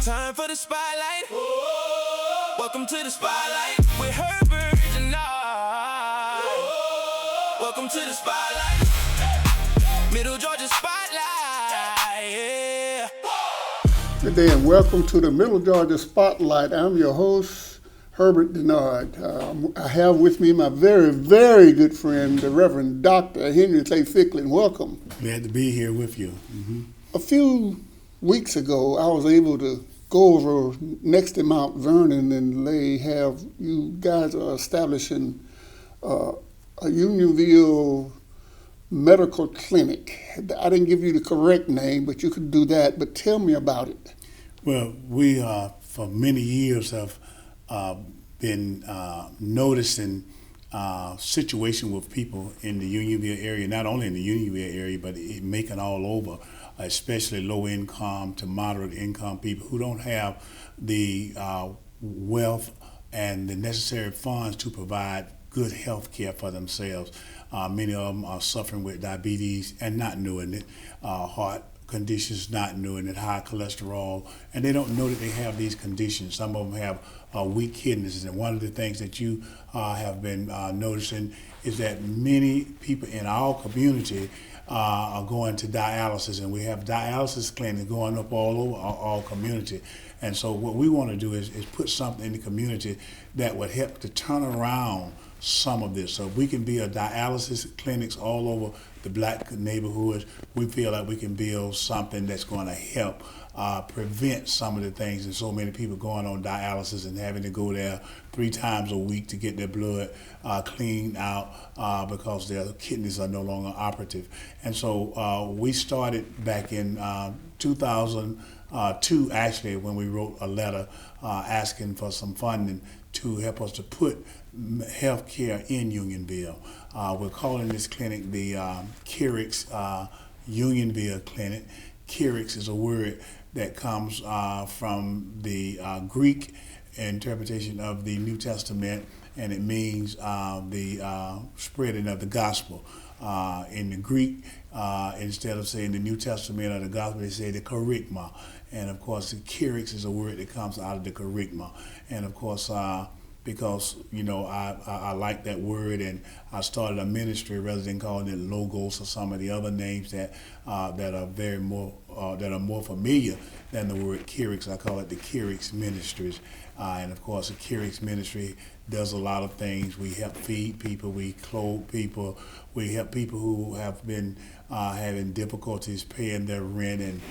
Time for the spotlight. Welcome to the spotlight with Herbert Dennard. Welcome to the spotlight. Middle Georgia spotlight. Yeah. Good day and welcome to the Middle Georgia Spotlight. I'm your host, Herbert Dennard. I have with me my very, very good friend, the Reverend Dr. Henry C. Ficklin. Welcome. Glad to be here with you. Mm-hmm. A few weeks ago, I was able to go over next to Mount Vernon and you guys are establishing a Unionville medical clinic. I didn't give you the correct name, but you could do that. But tell me about it. Well, we for many years have been noticing situation with people in the Unionville area, not only in the Unionville area, but making all over, especially low income to moderate income people who don't have the wealth and the necessary funds to provide good health care for themselves. Many of them are suffering with diabetes and not knowing it, heart conditions not knowing it, high cholesterol, and they don't know that they have these conditions. Some of them have weak kidneys, and one of the things that you have been noticing is that many people in our community are going to dialysis, and we have dialysis clinics going up all over our community. And so what we want to do is put something in the community that would help to turn around some of this. So if we can build dialysis clinics all over the black neighborhoods, we feel like we can build something that's going to help prevent some of the things, and so many people going on dialysis and having to go there 3 times a week to get their blood cleaned out because their kidneys are no longer operative. And so we started back in 2002, actually, when we wrote a letter asking for some funding to help us to put health care in Unionville. We're calling this clinic the Kerix Unionville Clinic. Kerix is a word that comes from the Greek interpretation of the New Testament, and it means the spreading of the gospel. In the Greek, instead of saying the New Testament or the gospel, they say the kerygma. And of course, the Kerix is a word that comes out of the kerygma. And of course, because I like that word, and I started a ministry rather than calling it Logos or some of the other names that are more familiar than the word Kerix. I call it the Kerix Ministries, and of course the Kerix Ministry does a lot of things. We help feed people, we clothe people, we help people who have been having difficulties paying their rent and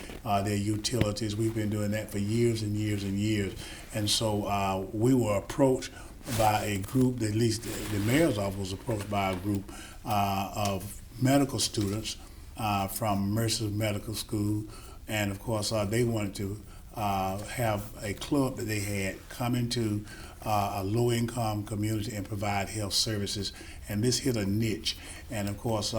their utilities. We've been doing that for years and years and years. And so we were approached by a group, at least the mayor's office was approached by a group of medical students from Mercer Medical School. And of course, they wanted to have a club that they had come into a low-income community and provide health services. And this hit a niche. And of course,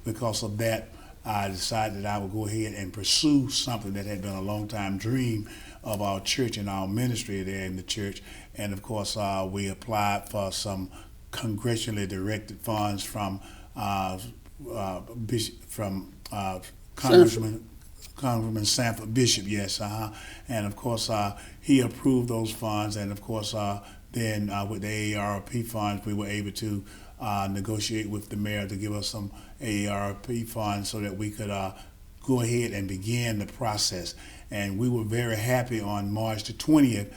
because of that, I decided that I would go ahead and pursue something that had been a long-time dream of our church and our ministry there in the church. And of course, we applied for some congressionally directed funds from Congressman Sanford Bishop, yes, and of course he approved those funds, and of course then with the AARP funds we were able to negotiate with the mayor to give us some AARP funds so that we could go ahead and begin the process. And we were very happy on March the 20th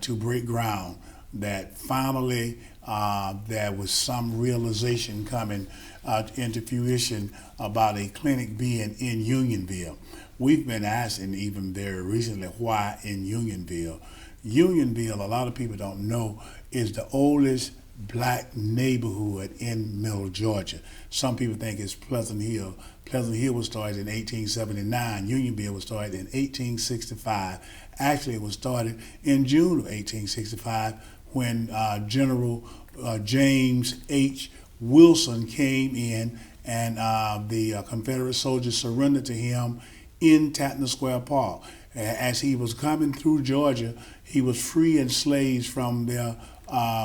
to break ground that finally there was some realization coming into fruition about a clinic being in Unionville. We've been asking even very recently why in Unionville. Unionville, a lot of people don't know, is the oldest black neighborhood in Middle Georgia. Some people think it's Pleasant Hill. Pleasant Hill was started in 1879. Unionville was started in 1865. Actually, it was started in June of 1865 when General James H. Wilson came in, and the Confederate soldiers surrendered to him in Tatner Square Park. As he was coming through Georgia, he was freeing slaves from their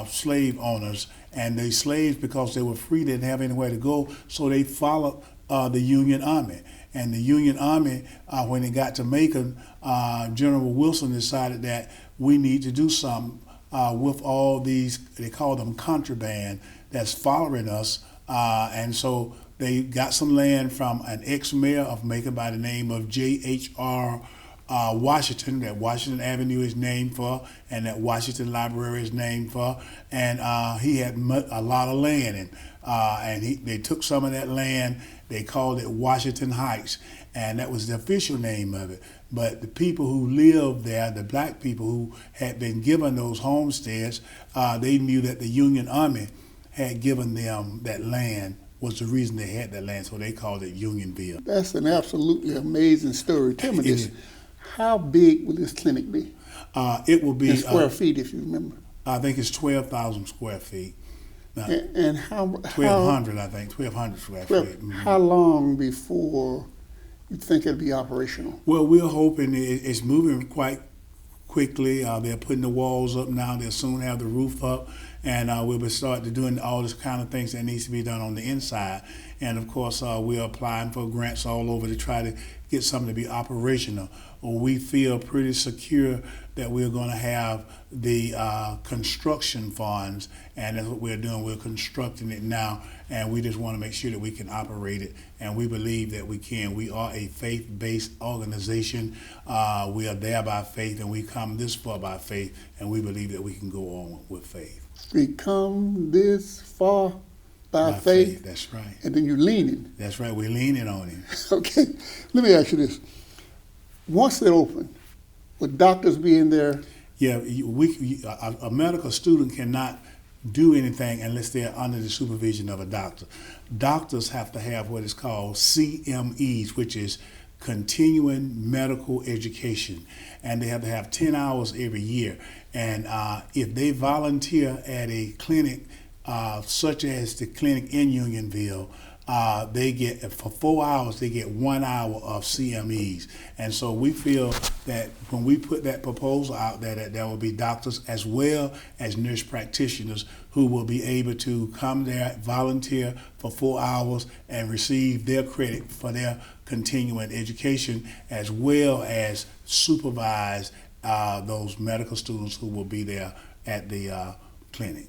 slave owners, and the slaves, because they were free, didn't have anywhere to go, so they followed the Union Army. And the Union Army, when it got to Macon, General Wilson decided that we need to do something with all these, they call them contraband, that's following us. And so they got some land from an ex-mayor of Macon by the name of J.H.R. Washington, that Washington Avenue is named for, and that Washington Library is named for. And he had a lot of land, and they took some of that land. They called it Washington Heights, and that was the official name of it. But the people who lived there, the black people who had been given those homesteads, they knew that the Union Army had given them that land, was the reason they had that land, so they called it Unionville. That's an absolutely amazing story. Tell me this, how big will this clinic be? It will be... in square feet, if you remember. I think it's 12,000 square feet. And how... 1,200, I think, 1,200 square feet. Mm-hmm. How long before you think it'll be operational? Well, we're hoping it's moving quite quickly. They're putting the walls up now. They'll soon have the roof up. And we'll be starting doing all this kind of things that needs to be done on the inside. And of course, we're applying for grants all over to try to get something to be operational. We feel pretty secure that we're going to have the construction funds, and that's what we're doing. We're constructing it now, and we just want to make sure that we can operate it, and we believe that we can. We are a faith-based organization. We are there by faith, and we come this far by faith, and we believe that we can go on with faith. We come this far by faith. That's right. And then you're leaning. That's right. We're leaning on him. Okay. Let me ask you this. Once they're open, would doctors be in there? Yeah, a medical student cannot do anything unless they're under the supervision of a doctor. Doctors have to have what is called CMEs, which is continuing medical education, and they have to have 10 hours every year. And if they volunteer at a clinic such as the clinic in Unionville, they get, for 4 hours, they get 1 hour of CMEs. And so we feel that when we put that proposal out there, that there will be doctors as well as nurse practitioners who will be able to come there, volunteer for 4 hours, and receive their credit for their continuing education, as well as supervise those medical students who will be there at the clinic.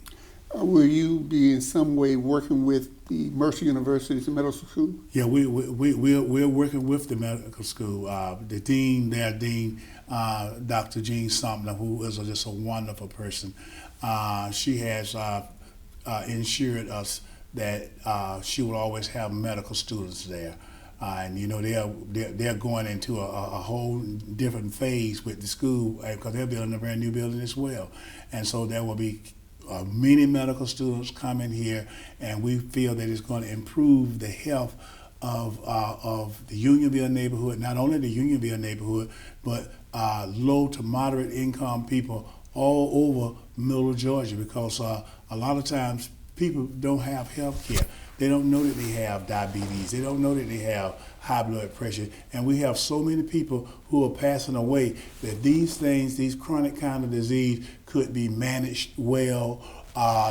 Will you be in some way working with the Mercer University's medical school? Yeah, we're working with the medical school. The dean, their dean, Dr. Jean Sumner, who is just a wonderful person. She has ensured us that she will always have medical students there. And you know, they're going into a whole different phase with the school, because they're building a brand new building as well. And so there will be many medical students coming here, and we feel that it's going to improve the health of the Unionville neighborhood, not only the Unionville neighborhood, but low to moderate income people all over middle Georgia, because a lot of times people don't have health care. They don't know that they have diabetes. They don't know that they have high blood pressure. And we have so many people who are passing away that these things, these chronic kind of disease, could be managed well.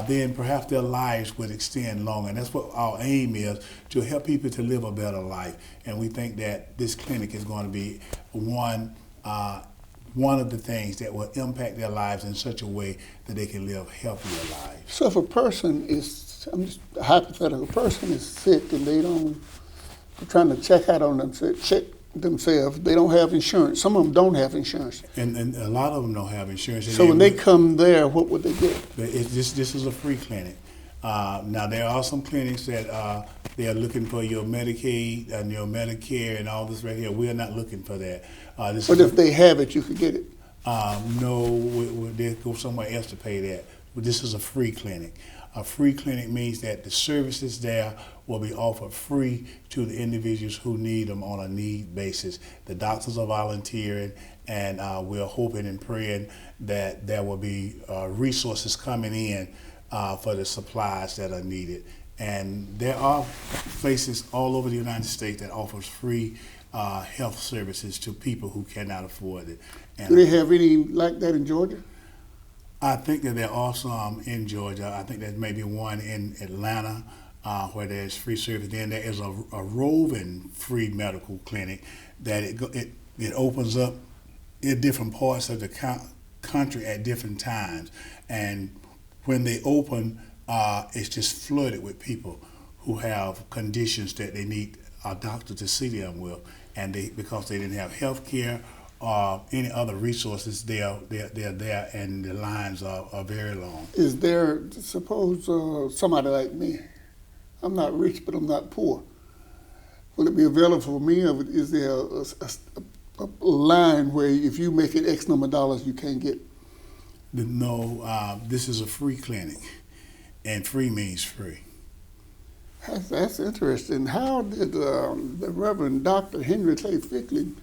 Then perhaps their lives would extend longer. And that's what our aim is, to help people to live a better life. And we think that this clinic is going to be one of the things that will impact their lives in such a way that they can live healthier lives. So if a person is, I'm just a hypothetical, person is sick and they're trying to check out on themselves, they don't have insurance. Some of them don't have insurance. And a lot of them don't have insurance. So when they come there, what would they get? This is a free clinic. Now there are some clinics that they are looking for your Medicaid and your Medicare and all this right here. We are not looking for that. But if they have it, you could get it? No, they go somewhere else to pay that. But this is a free clinic. A free clinic means that the services there will be offered free to the individuals who need them on a need basis. The doctors are volunteering, and we're hoping and praying that there will be resources coming in for the supplies that are needed. And there are places all over the United States that offers free health services to people who cannot afford it. And do they have any like that in Georgia? I think that there are some in Georgia. I think there's maybe one in Atlanta. where there's free service. Then there is a roving free medical clinic that it opens up in different parts of the country at different times. And when they open, it's just flooded with people who have conditions that they need a doctor to see them with, and because they didn't have health care or any other resources, they're there, and the lines are very long. Is there, suppose somebody like me, I'm not rich, but I'm not poor. Will it be available for me, or is there a line where if you make it X number of dollars, you can't get? No, this is a free clinic, and free means free. That's interesting. How did the Reverend Dr. Henry C. Ficklin,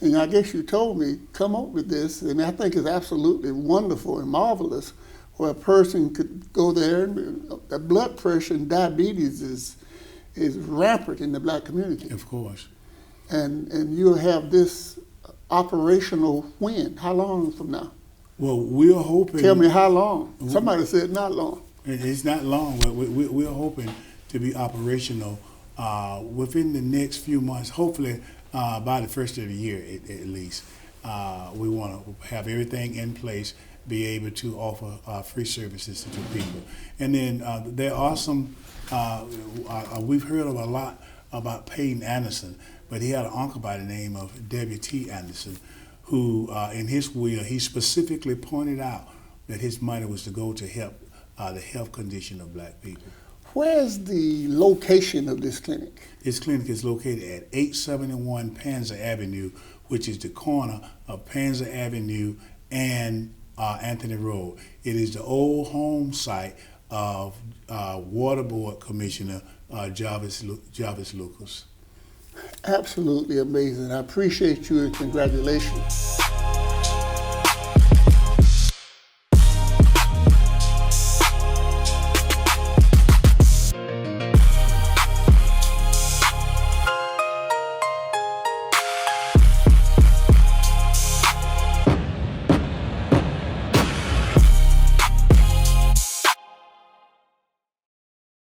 and I guess you told me, come up with this, and I think it's absolutely wonderful and marvelous, where a person could go there, and the blood pressure and diabetes is rampant in the black community. Of course. And you'll have this operational when? How long from now? Well, we're hoping. Tell me how long. Somebody said not long. It's not long, but we're hoping to be operational within the next few months, hopefully by the first of the year at least. We want to have everything in place, be able to offer free services to people. And then there are some, we've heard of a lot about Peyton Anderson, but he had an uncle by the name of W.T. Anderson, who in his will, he specifically pointed out that his money was to go to help the health condition of black people. Where's the location of this clinic? This clinic is located at 871 Panzer Avenue, which is the corner of Panzer Avenue and Anthony Road. It is the old home site of Water Board Commissioner Jarvis Lucas. Absolutely amazing. I appreciate you and congratulations.